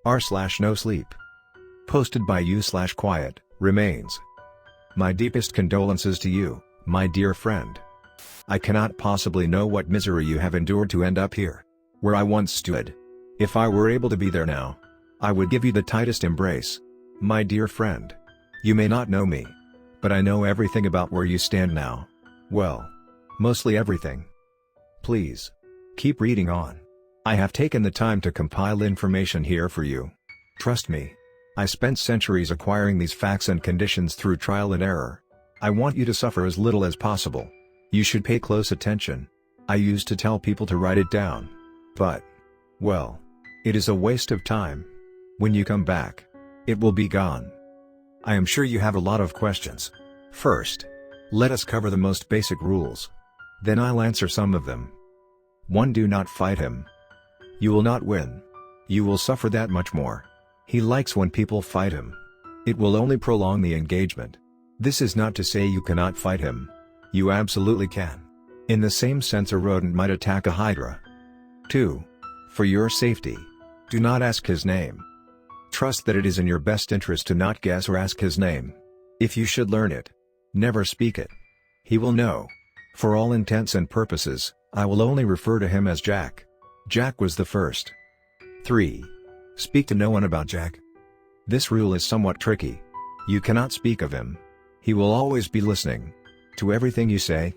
r/NoSleep. Posted by you/QuietRemains. My deepest condolences to you, my dear friend. I cannot possibly know what misery you have endured to end up here, where I once stood. If I were able to be there now, I would give you the tightest embrace. My dear friend. You may not know me, but I know everything about where you stand now. Well, mostly everything. Please, keep reading on. I have taken the time to compile information here for you. Trust me. I spent centuries acquiring these facts and conditions through trial and error. I want you to suffer as little as possible. You should pay close attention. I used to tell people to write it down. But, well, it is a waste of time. When you come back, it will be gone. I am sure you have a lot of questions. First, let us cover the most basic rules. Then I'll answer some of them. 1. Do not fight him. You will not win. You will suffer that much more. He likes when people fight him. It will only prolong the engagement. This is not to say you cannot fight him. You absolutely can. In the same sense a rodent might attack a hydra. 2. For your safety, do not ask his name. Trust that it is in your best interest to not guess or ask his name. If you should learn it, never speak it. He will know. For all intents and purposes, I will only refer to him as Jack. Jack was the first. 3. Speak to no one about Jack. This rule is somewhat tricky. You cannot speak of him. He will always be listening to everything you say.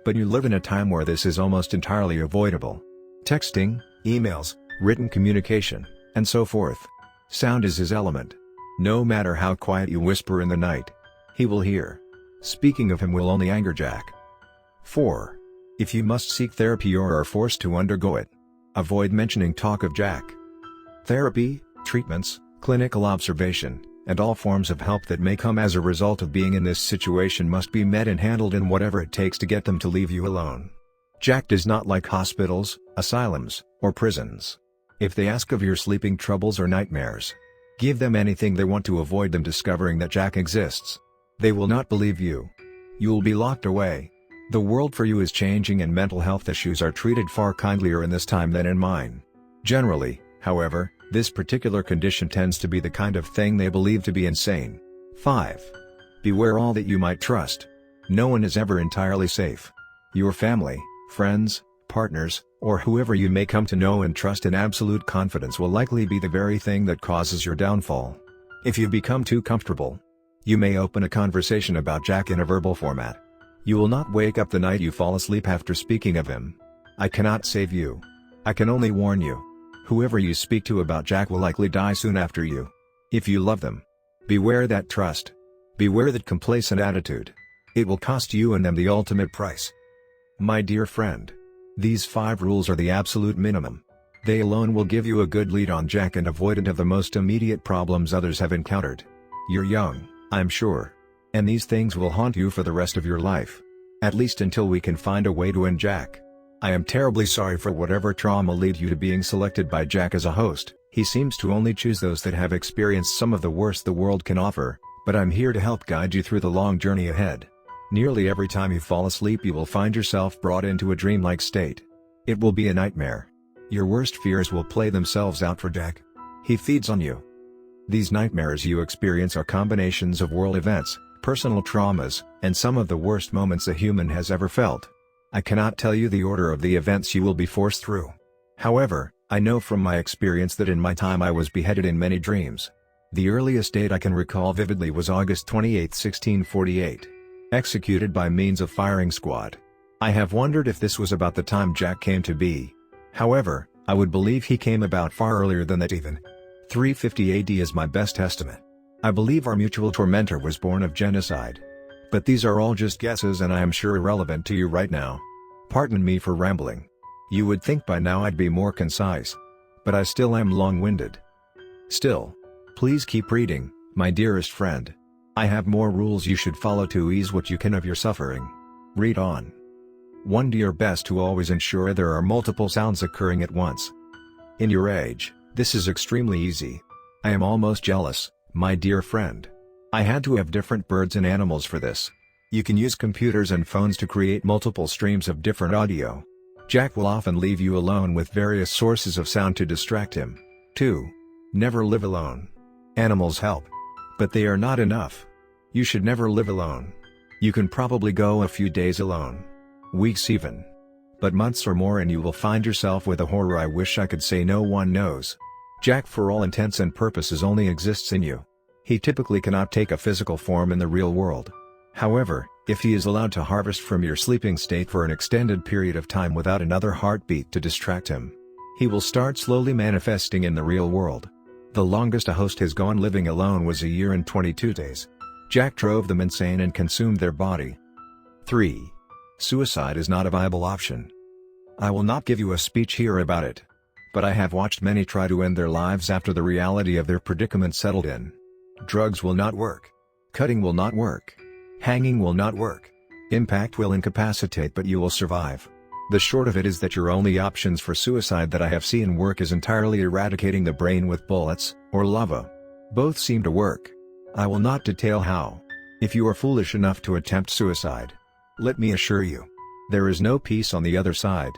But you live in a time where this is almost entirely avoidable. Texting, emails, written communication, and so forth. Sound is his element. No matter how quiet you whisper in the night, he will hear. Speaking of him will only anger Jack. 4. If you must seek therapy or are forced to undergo it, avoid mentioning talk of Jack. Therapy, treatments, clinical observation, and all forms of help that may come as a result of being in this situation must be met and handled in whatever it takes to get them to leave you alone. Jack does not like hospitals, asylums, or prisons. If they ask of your sleeping troubles or nightmares, give them anything they want to avoid them discovering that Jack exists. They will not believe you. You will be locked away. The world for you is changing and mental health issues are treated far kindlier in this time than in mine. Generally, however, this particular condition tends to be the kind of thing they believe to be insane. 5. Beware all that you might trust. No one is ever entirely safe. Your family, friends, partners, or whoever you may come to know and trust in absolute confidence will likely be the very thing that causes your downfall. If you become too comfortable, you may open a conversation about Jack in a verbal format. You will not wake up the night you fall asleep after speaking of him. I cannot save you. I can only warn you. Whoever you speak to about Jack will likely die soon after you. If you love them, beware that trust. Beware that complacent attitude. It will cost you and them the ultimate price. My dear friend, these 5 rules are the absolute minimum. They alone will give you a good lead on Jack and avoidant of the most immediate problems others have encountered. You're young, I'm sure. And these things will haunt you for the rest of your life. At least until we can find a way to end Jack. I am terribly sorry for whatever trauma led you to being selected by Jack as a host. He seems to only choose those that have experienced some of the worst the world can offer, but I'm here to help guide you through the long journey ahead. Nearly every time you fall asleep you will find yourself brought into a dreamlike state. It will be a nightmare. Your worst fears will play themselves out for Jack. He feeds on you. These nightmares you experience are combinations of world events, personal traumas, and some of the worst moments a human has ever felt. I cannot tell you the order of the events you will be forced through. However, I know from my experience that in my time I was beheaded in many dreams. The earliest date I can recall vividly was August 28, 1648. Executed by means of firing squad. I have wondered if this was about the time Jack came to be. However, I would believe he came about far earlier than that even. 350 AD is my best estimate. I believe our mutual tormentor was born of genocide. But these are all just guesses and I am sure irrelevant to you right now. Pardon me for rambling. You would think by now I'd be more concise. But I still am long-winded. Still, please keep reading, my dearest friend. I have more rules you should follow to ease what you can of your suffering. Read on. 1. Do your best to always ensure there are multiple sounds occurring at once. In your age, this is extremely easy. I am almost jealous, my dear friend. I had to have different birds and animals for this. You can use computers and phones to create multiple streams of different audio. Jack will often leave you alone with various sources of sound to distract him. 2. Never live alone. Animals help, but they are not enough. You should never live alone. You can probably go a few days alone. Weeks even. But months or more and you will find yourself with a horror I wish I could say no one knows. Jack for all intents and purposes only exists in you. He typically cannot take a physical form in the real world. However, if he is allowed to harvest from your sleeping state for an extended period of time without another heartbeat to distract him, he will start slowly manifesting in the real world. The longest a host has gone living alone was a year and 22 days. Jack drove them insane and consumed their body. 3. Suicide is not a viable option. I will not give you a speech here about it. But I have watched many try to end their lives after the reality of their predicament settled in. Drugs will not work. Cutting will not work. Hanging will not work. Impact will incapacitate but you will survive. The short of it is that your only options for suicide that I have seen work is entirely eradicating the brain with bullets, or lava. Both seem to work. I will not detail how. If you are foolish enough to attempt suicide, let me assure you, there is no peace on the other side.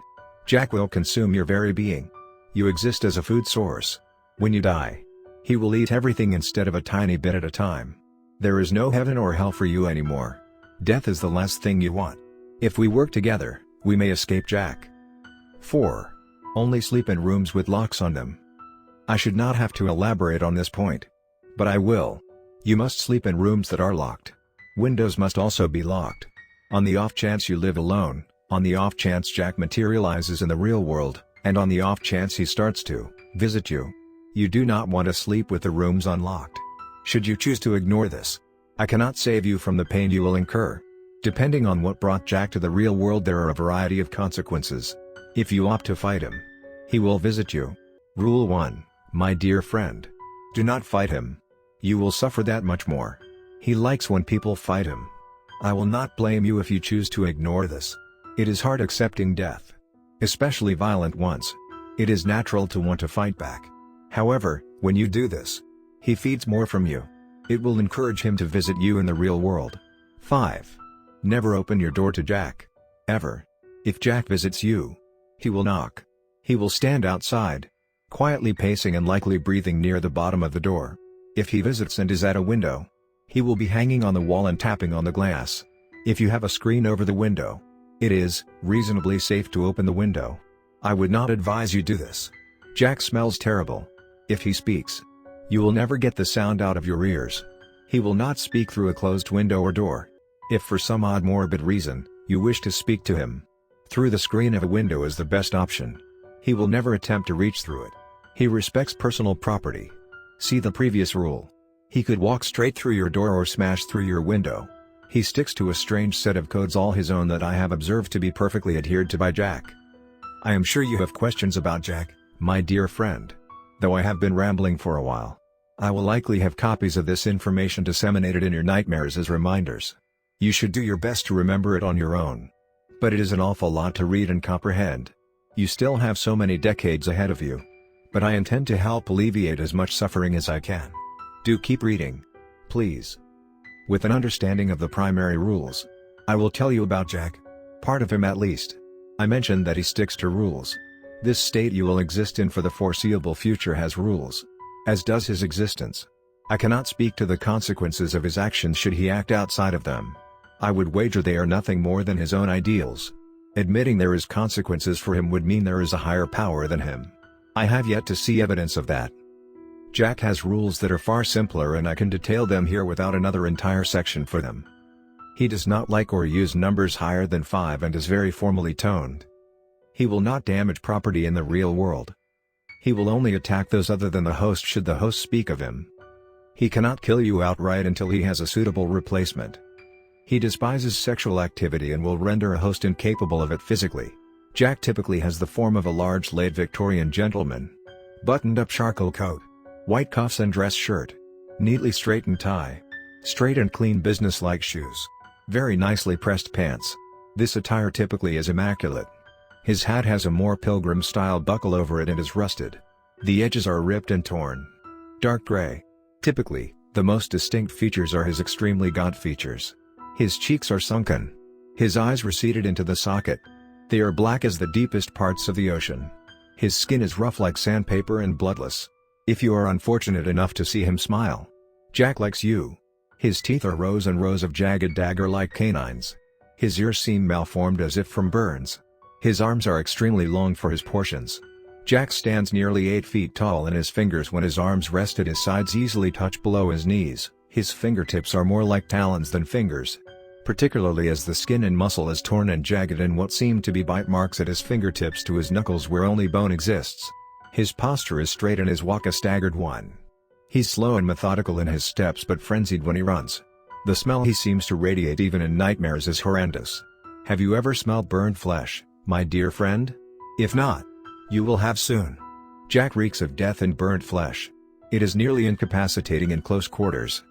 Jack will consume your very being. You exist as a food source. When you die, he will eat everything instead of a tiny bit at a time. There is no heaven or hell for you anymore. Death is the last thing you want. If we work together, we may escape Jack. 4. Only sleep in rooms with locks on them. I should not have to elaborate on this point, but I will. You must sleep in rooms that are locked. Windows must also be locked. On the off chance you live alone, on the off chance Jack materializes in the real world, and on the off chance he starts to visit you, you do not want to sleep with the rooms unlocked. Should you choose to ignore this, I cannot save you from the pain you will incur. Depending on what brought Jack to the real world, there are a variety of consequences. If you opt to fight him, he will visit you. Rule 1, my dear friend. Do not fight him. You will suffer that much more. He likes when people fight him. I will not blame you if you choose to ignore this. It is hard accepting death, especially violent ones. It is natural to want to fight back. However, when you do this, he feeds more from you. It will encourage him to visit you in the real world. 5. Never open your door to Jack. Ever. If Jack visits you, he will knock. He will stand outside, quietly pacing and likely breathing near the bottom of the door. If he visits and is at a window, he will be hanging on the wall and tapping on the glass. If you have a screen over the window, it is reasonably safe to open the window. I would not advise you do this. Jack smells terrible. If he speaks, you will never get the sound out of your ears. He will not speak through a closed window or door. If for some odd morbid reason, you wish to speak to him, through the screen of a window is the best option. He will never attempt to reach through it. He respects personal property. See the previous rule. He could walk straight through your door or smash through your window. He sticks to a strange set of codes all his own that I have observed to be perfectly adhered to by Jack. I am sure you have questions about Jack, my dear friend. Though I have been rambling for a while, I will likely have copies of this information disseminated in your nightmares as reminders. You should do your best to remember it on your own. But it is an awful lot to read and comprehend. You still have so many decades ahead of you. But I intend to help alleviate as much suffering as I can. Do keep reading, please. With an understanding of the primary rules, I will tell you about Jack. Part of him at least. I mentioned that he sticks to rules. This state you will exist in for the foreseeable future has rules, as does his existence. I cannot speak to the consequences of his actions should he act outside of them. I would wager they are nothing more than his own ideals. Admitting there is consequences for him would mean there is a higher power than him. I have yet to see evidence of that. Jack has rules that are far simpler and I can detail them here without another entire section for them. He does not like or use numbers higher than 5 and is very formally toned. He will not damage property in the real world. He will only attack those other than the host should the host speak of him. He cannot kill you outright until he has a suitable replacement. He despises sexual activity and will render a host incapable of it physically. Jack typically has the form of a large late Victorian gentleman. Buttoned-up charcoal coat, white cuffs and dress shirt, neatly straightened tie, straight and clean business-like shoes, very nicely pressed pants. This attire typically is immaculate. His hat has a more pilgrim-style buckle over it and is rusted. The edges are ripped and torn. Dark gray. Typically, the most distinct features are his extremely gaunt features. His cheeks are sunken. His eyes receded into the socket. They are black as the deepest parts of the ocean. His skin is rough like sandpaper and bloodless. If you are unfortunate enough to see him smile, Jack likes you. His teeth are rows and rows of jagged dagger-like canines. His ears seem malformed as if from burns. His arms are extremely long for his portions. Jack stands nearly 8 feet tall and his fingers when his arms rest at his sides easily touch below his knees. His fingertips are more like talons than fingers, particularly as the skin and muscle is torn and jagged and what seem to be bite marks at his fingertips to his knuckles where only bone exists. His posture is straight and his walk a staggered one. He's slow and methodical in his steps but frenzied when he runs. The smell he seems to radiate even in nightmares is horrendous. Have you ever smelled burned flesh, my dear friend? If not, you will have soon. Jack reeks of death and burnt flesh. It is nearly incapacitating in close quarters.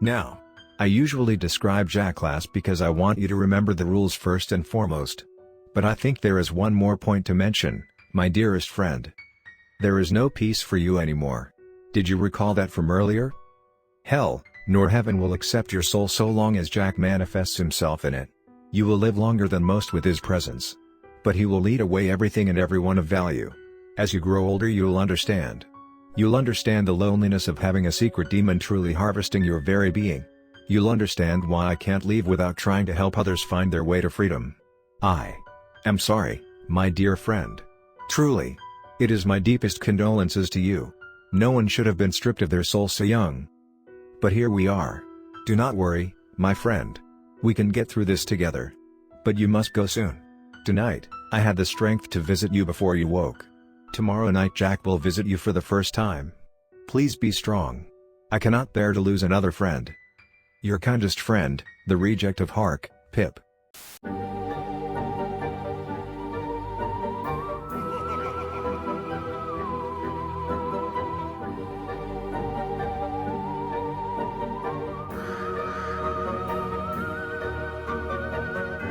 Now, I usually describe Jack last because I want you to remember the rules first and foremost. But I think there is one more point to mention, my dearest friend. There is no peace for you anymore. Did you recall that from earlier? Hell, nor heaven will accept your soul so long as Jack manifests himself in it. You will live longer than most with his presence. But he will lead away everything and everyone of value. As you grow older you'll understand. You'll understand the loneliness of having a secret demon truly harvesting your very being. You'll understand why I can't leave without trying to help others find their way to freedom. I am sorry, my dear friend. Truly. It is my deepest condolences to you. No one should have been stripped of their soul so young. But here we are. Do not worry, my friend. We can get through this together. But you must go soon. Tonight, I had the strength to visit you before you woke. Tomorrow night Jack will visit you for the first time. Please be strong. I cannot bear to lose another friend. Your kindest friend, the reject of Hark, Pip.